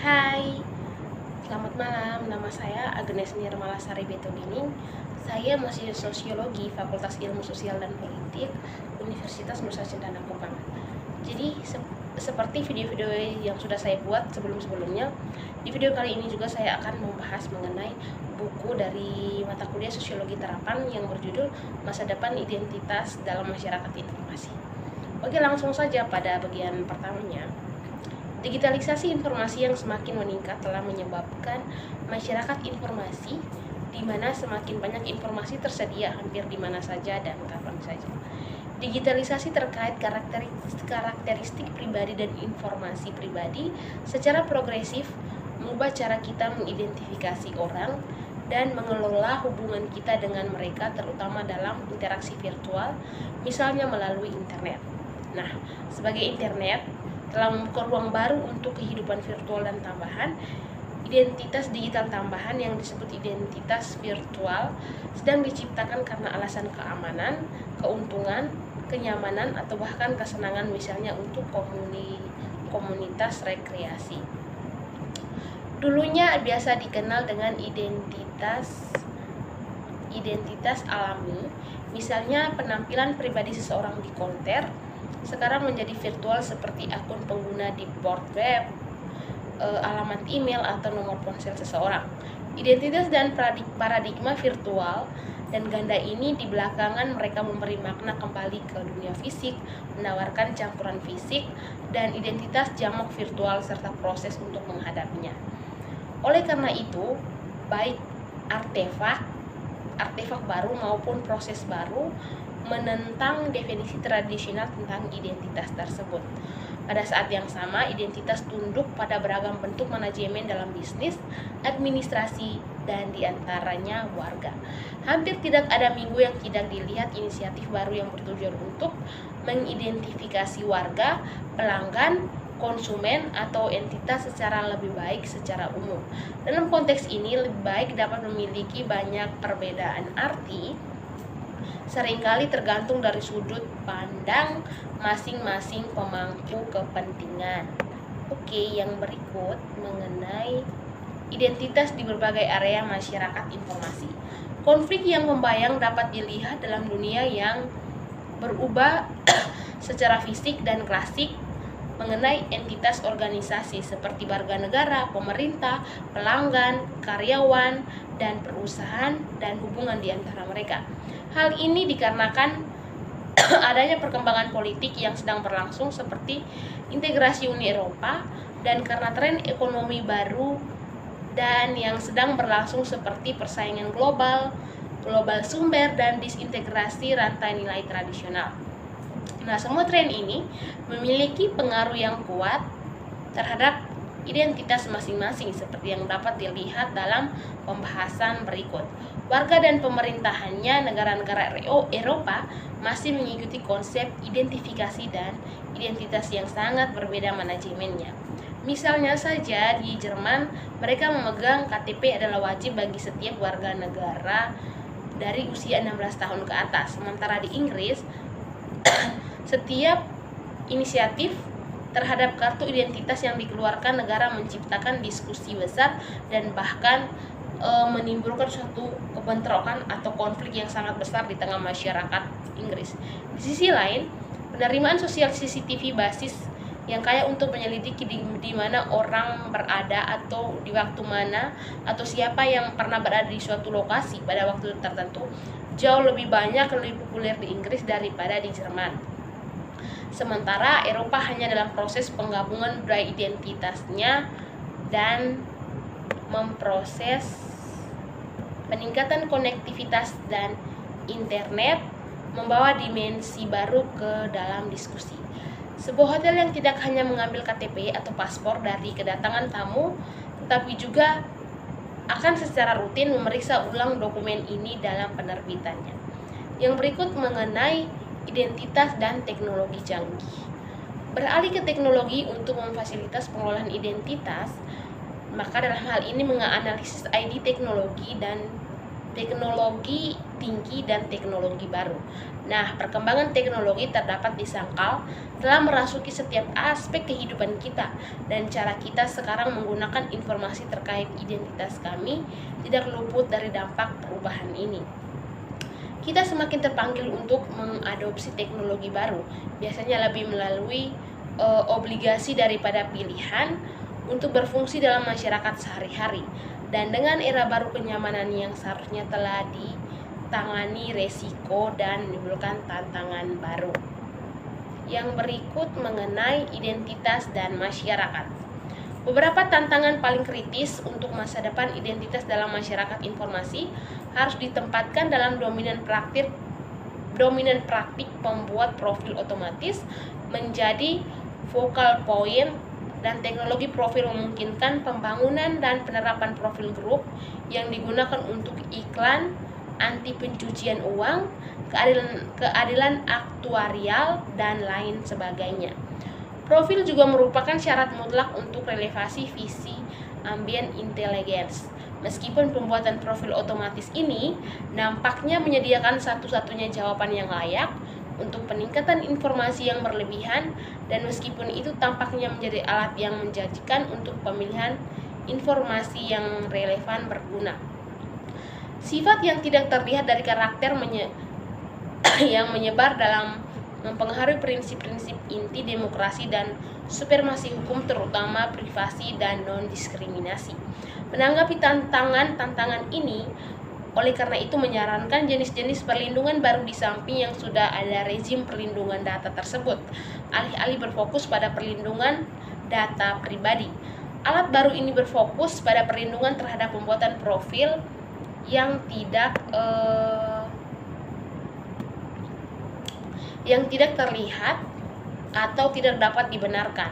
Hai, selamat malam. Nama saya Agnes Nirmala Sari Betodining. Saya mahasiswa Sosiologi Fakultas Ilmu Sosial dan Politik Universitas Nusa Cendana Kupang. Jadi seperti video-video yang sudah saya buat sebelum-sebelumnya, di video kali ini juga saya akan membahas mengenai buku dari mata kuliah Sosiologi Terapan yang berjudul Masa Depan Identitas dalam Masyarakat Informasi. Oke, langsung saja pada bagian pertamanya. Digitalisasi informasi yang semakin meningkat telah menyebabkan masyarakat informasi di mana semakin banyak informasi tersedia hampir di mana saja dan kapan saja. Digitalisasi terkait karakteristik pribadi dan informasi pribadi secara progresif mengubah cara kita mengidentifikasi orang dan mengelola hubungan kita dengan mereka, terutama dalam interaksi virtual, misalnya melalui internet. Nah, sebagai internet telah membuka ruang baru untuk kehidupan virtual dan tambahan, identitas digital tambahan yang disebut identitas virtual sedang diciptakan karena alasan keamanan, keuntungan, kenyamanan, atau bahkan kesenangan, misalnya untuk komunitas rekreasi. Dulunya biasa dikenal dengan identitas alami, misalnya penampilan pribadi seseorang di konter, sekarang menjadi virtual seperti akun pengguna di port web, alamat email, atau nomor ponsel seseorang. Identitas dan paradigma virtual dan ganda ini di belakangan mereka memberi makna kembali ke dunia fisik, menawarkan campuran fisik dan identitas jamak virtual serta proses untuk menghadapinya. Oleh karena itu, baik artefak baru maupun proses baru menentang definisi tradisional tentang identitas tersebut. Pada saat yang sama, identitas tunduk pada beragam bentuk manajemen dalam bisnis, administrasi, dan diantaranya warga. Hampir tidak ada minggu yang tidak dilihat inisiatif baru yang bertujuan untuk mengidentifikasi warga, pelanggan, konsumen, atau entitas secara lebih baik secara umum. Dalam konteks ini, lebih baik dapat memiliki banyak perbedaan arti, seringkali tergantung dari sudut pandang masing-masing pemangku kepentingan. Oke, yang berikut mengenai identitas di berbagai area masyarakat informasi. Konflik yang membayang dapat dilihat dalam dunia yang berubah secara fisik dan klasik mengenai entitas organisasi seperti warga negara, pemerintah, pelanggan, karyawan, dan perusahaan, dan hubungan di antara mereka. Hal ini dikarenakan adanya perkembangan politik yang sedang berlangsung seperti integrasi Uni Eropa, dan karena tren ekonomi baru dan yang sedang berlangsung seperti persaingan global sumber, dan disintegrasi rantai nilai tradisional. Nah, semua tren ini memiliki pengaruh yang kuat terhadap identitas masing-masing seperti yang dapat dilihat dalam pembahasan berikut. Warga dan pemerintahannya negara-negara Eropa masih mengikuti konsep identifikasi dan identitas yang sangat berbeda manajemennya. Misalnya saja di Jerman, mereka memegang KTP adalah wajib bagi setiap warga negara dari usia 16 tahun ke atas. Sementara di Inggris, setiap inisiatif terhadap kartu identitas yang dikeluarkan negara menciptakan diskusi besar dan bahkan menimbulkan suatu kebentrokan atau konflik yang sangat besar di tengah masyarakat Inggris. Di sisi lain, penerimaan sosial CCTV basis yang kaya untuk menyelidiki di mana orang berada atau di waktu mana atau siapa yang pernah berada di suatu lokasi pada waktu tertentu jauh lebih populer di Inggris daripada di Jerman. Sementara Eropa hanya dalam proses penggabungan budaya identitasnya dan memproses peningkatan konektivitas, dan internet membawa dimensi baru ke dalam diskusi. Sebuah hotel yang tidak hanya mengambil KTP atau paspor dari kedatangan tamu, tetapi juga akan secara rutin memeriksa ulang dokumen ini dalam penerbitannya. Yang berikut mengenai identitas dan teknologi canggih. Beralih ke teknologi untuk memfasilitas pengelolaan identitas, maka dalam hal ini menganalisis ID teknologi dan teknologi tinggi dan teknologi baru. Nah, perkembangan teknologi terdapat disangkal telah merasuki setiap aspek kehidupan kita, dan cara kita sekarang menggunakan informasi terkait identitas kami tidak luput dari dampak perubahan ini. Kita semakin terpanggil untuk mengadopsi teknologi baru, biasanya lebih melalui obligasi daripada pilihan untuk berfungsi dalam masyarakat sehari-hari. Dan dengan era baru, kenyamanan yang seharusnya telah ditangani resiko dan menimbulkan tantangan baru. Yang berikut mengenai identitas dan masyarakat. Beberapa tantangan paling kritis untuk masa depan identitas dalam masyarakat informasi harus ditempatkan dalam dominan praktik pembuat profil otomatis menjadi focal point, dan teknologi profil memungkinkan pembangunan dan penerapan profil grup yang digunakan untuk iklan, anti pencucian uang, keadilan aktuarial, dan lain sebagainya. Profil juga merupakan syarat mutlak untuk relevansi visi ambient intelligence. Meskipun pembuatan profil otomatis ini nampaknya menyediakan satu-satunya jawaban yang layak untuk peningkatan informasi yang berlebihan, dan meskipun itu tampaknya menjadi alat yang menjanjikan untuk pemilihan informasi yang relevan berguna. Sifat yang tidak terlihat dari karakter yang menyebar dalam mempengaruhi prinsip-prinsip inti demokrasi dan supremasi hukum, terutama privasi dan non-diskriminasi. Menanggapi tantangan ini, oleh karena itu menyarankan jenis-jenis perlindungan baru di samping yang sudah ada rezim perlindungan data tersebut, alih-alih berfokus pada perlindungan data pribadi. Alat baru ini berfokus pada perlindungan terhadap pembuatan profil yang tidak terlihat atau tidak dapat dibenarkan.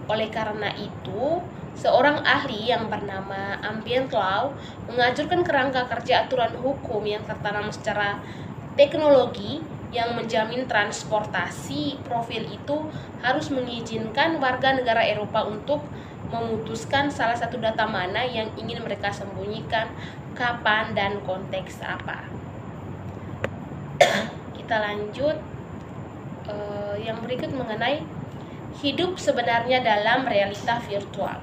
Oleh karena itu, seorang ahli yang bernama Ambient Law mengajukan kerangka kerja aturan hukum yang tertanam secara teknologi yang menjamin transportasi profil itu harus mengizinkan warga negara Eropa untuk memutuskan salah satu data mana yang ingin mereka sembunyikan, kapan, dan konteks apa. Kita lanjut. Yang berikut mengenai hidup sebenarnya dalam realita virtual.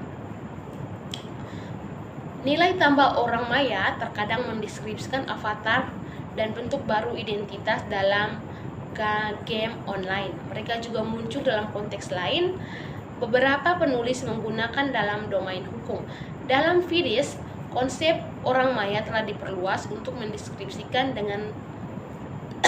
Nilai tambah orang maya terkadang mendeskripsikan avatar dan bentuk baru identitas dalam game online. Mereka juga muncul dalam konteks lain. Beberapa penulis menggunakan dalam domain hukum. Dalam Fidesz, konsep orang maya telah diperluas untuk mendeskripsikan dengan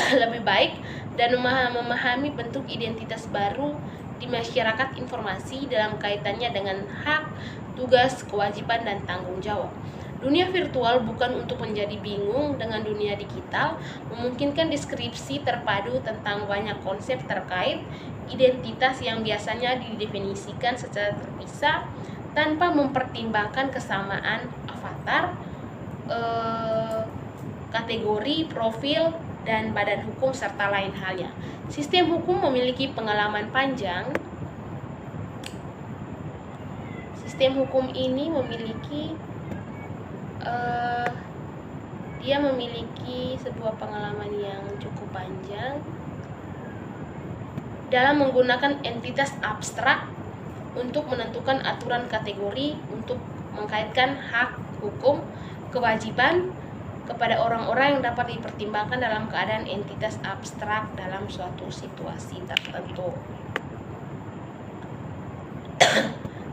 lebih baik dan memahami bentuk identitas baru di masyarakat informasi dalam kaitannya dengan hak, tugas, kewajiban, dan tanggung jawab. Dunia virtual bukan untuk menjadi bingung dengan dunia digital, memungkinkan deskripsi terpadu tentang banyak konsep terkait identitas yang biasanya didefinisikan secara terpisah tanpa mempertimbangkan kesamaan avatar, kategori, profil, dan badan hukum, serta lain halnya. Sistem hukum memiliki pengalaman panjang. Sistem hukum ini memiliki sebuah pengalaman yang cukup panjang dalam menggunakan entitas abstrak untuk menentukan aturan kategori untuk mengkaitkan hak hukum, kewajiban kepada orang-orang yang dapat dipertimbangkan dalam keadaan entitas abstrak dalam suatu situasi tertentu.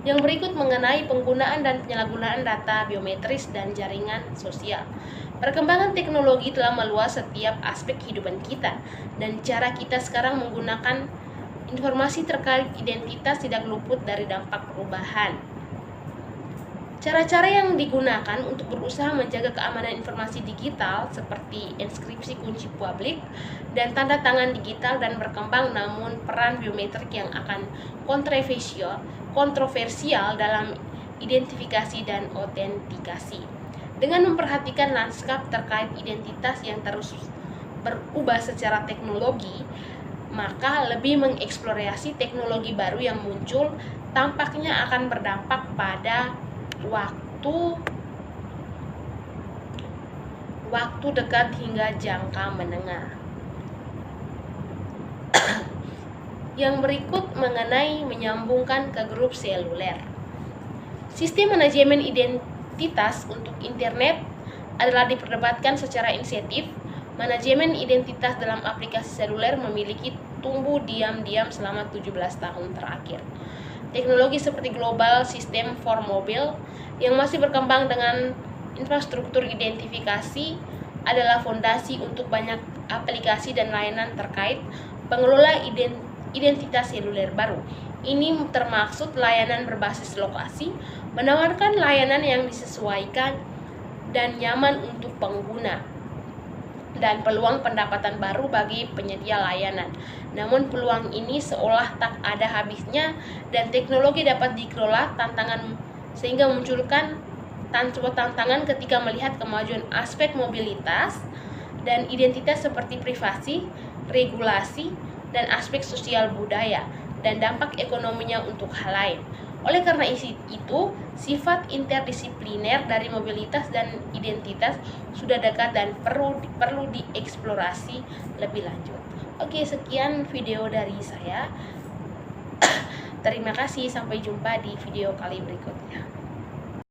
Yang berikut mengenai penggunaan dan penyalahgunaan data biometris dan jaringan sosial. Perkembangan teknologi telah meluas setiap aspek kehidupan kita, dan cara kita sekarang menggunakan informasi terkait identitas tidak luput dari dampak perubahan. Cara-cara yang digunakan untuk berusaha menjaga keamanan informasi digital seperti inskripsi kunci publik dan tanda tangan digital dan berkembang, namun peran biometrik yang akan kontroversial dalam identifikasi dan autentikasi. Dengan memperhatikan lanskap terkait identitas yang terus berubah secara teknologi, maka lebih mengeksplorasi teknologi baru yang muncul tampaknya akan berdampak pada waktu dekat hingga jangka menengah. Yang berikut mengenai menyambungkan ke grup seluler. Sistem manajemen identitas untuk internet adalah diperdebatkan secara insentif. Manajemen identitas dalam aplikasi seluler memiliki tumbuh diam-diam selama 17 tahun terakhir. Teknologi seperti global system for mobile yang masih berkembang dengan infrastruktur identifikasi adalah fondasi untuk banyak aplikasi dan layanan terkait pengelola identitas seluler baru. Ini termaksud layanan berbasis lokasi, menawarkan layanan yang disesuaikan dan nyaman untuk pengguna, dan peluang pendapatan baru bagi penyedia layanan. Namun peluang ini seolah tak ada habisnya dan teknologi dapat dikelola sehingga munculkan tantangan ketika melihat kemajuan aspek mobilitas dan identitas seperti privasi, regulasi, dan aspek sosial budaya dan dampak ekonominya untuk hal lain. Oleh karena itu, sifat interdisipliner dari mobilitas dan identitas sudah dekat dan perlu dieksplorasi lebih lanjut. Oke, sekian video dari saya. Terima kasih, sampai jumpa di video kali berikutnya.